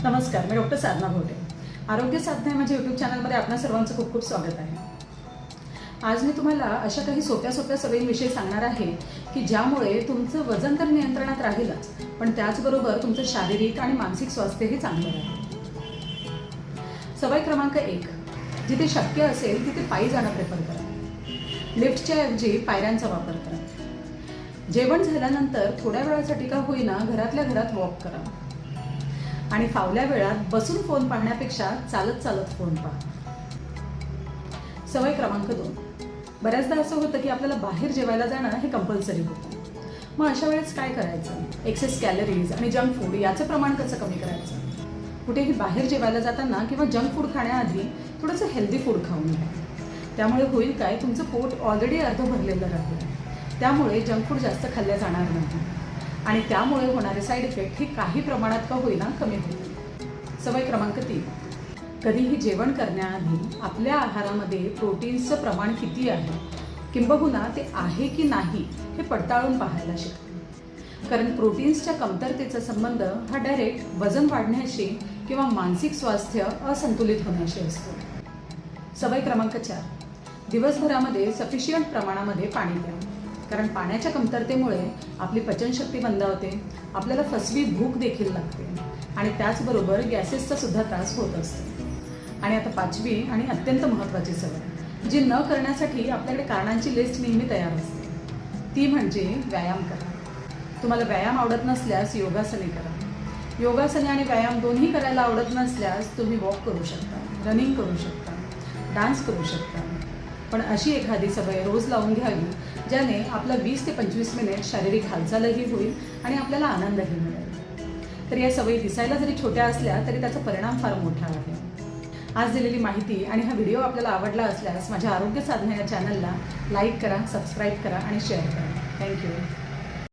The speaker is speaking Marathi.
नमस्कार, मी डॉक्टर साधना भोटे. आरोग्य साधना या माझ्या यूट्यूब चॅनलमध्ये आपणा सर्वांचं खूप खूप स्वागत आहे. आज मी तुम्हाला अशा काही सोप्या सोप्या सवयींविषयी सांगणार आहे की ज्यामुळे तुमचं वजन तर नियंत्रणात राहीलच, पण त्याचबरोबर तुमचं शारीरिक आणि मानसिक स्वास्थ्यही चांगलं राहील. सवय क्रमांक 1, जिथे शक्य असेल तिथे पायी जाणं प्रेफर करा. लिफ्टच्या ऐवजी पायऱ्यांचा वापर करा. जेवण झाल्यानंतर थोड्या वेळासाठी का होईना घरातल्या घरात वॉक करा. आणि फावल्या वेळात बसून फोन पाहण्यापेक्षा चालत चालत फोन पहा. सवय क्रमांक 2, बऱ्याचदा असं होतं की आपल्याला बाहेर जेवायला जाणं हे कंपल्सरी होतं. मग अशा वेळेस काय करायचं? एक्सेस कॅलरीज आणि जंक फूड याचं प्रमाण कसं कमी करायचं? कुठेही बाहेर जेवायला जाताना किंवा जंक फूड खाण्याआधी थोडंसं हेल्दी फूड खाऊन घ्या. त्यामुळे होईल काय, तुमचं पोट ऑलरेडी अर्ध भरलेलं राहील. त्यामुळे जंक फूड जास्त खाल्ल्या जाणार नाही आणि त्यामुळे होणारे साईड इफेक्ट हे काही प्रमाणात का होईना कमी होतील. सवय क्रमांक 3, कधीही जेवण करण्याआधी आपल्या आहारामध्ये प्रोटीन्सचं प्रमाण किती आहे किंबहुना ते आहे की नाही हे पडताळून पाहायला शिका. कारण प्रोटीन्सच्या कमतरतेचा संबंध हा डायरेक्ट वजन वाढण्याशी किंवा मानसिक स्वास्थ्य असंतुलित होण्याशी असतो. सवय क्रमांक 4, दिवसभरामध्ये सफिशियंट प्रमाणामध्ये पाणी प्या. कारण पाण्याच्या कमतरतेमुळे आपली पचनशक्ती मंदावते, आपल्याला फसवी भूक देखील लागते आणि त्याचबरोबर गॅसेसचा सुद्धा त्रास होत असतो. आणि आता 5वी आणि अत्यंत महत्त्वाची सवय, जी न करण्यासाठी आपल्याकडे कारणांची लिस्ट नेहमी तयार असते, ती म्हणजे व्यायाम करा. तुम्हाला व्यायाम आवडत नसल्यास योगासने करा. योगासने आणि व्यायाम दोन्ही करायला आवडत नसल्यास तुम्ही वॉक करू शकता, रनिंग करू शकता, डान्स करू शकता. पण अशी एखादी सवय रोज लावून घ्यावी ज्याने आपलं 20 ते 25 मिनिट शारीरिक हालचालही होईल आणि आपल्याला आनंदही मिळेल. तर या सवयी दिसायला जरी छोट्या असल्या तरी त्याचा परिणाम फार मोठा आहे. आज दिलेली माहिती आणि हा व्हिडिओ आपल्याला आवडला असल्यास माझ्या आरोग्य साधना या चॅनलला लाईक करा, सबस्क्राईब करा आणि शेअर करा. थँक्यू.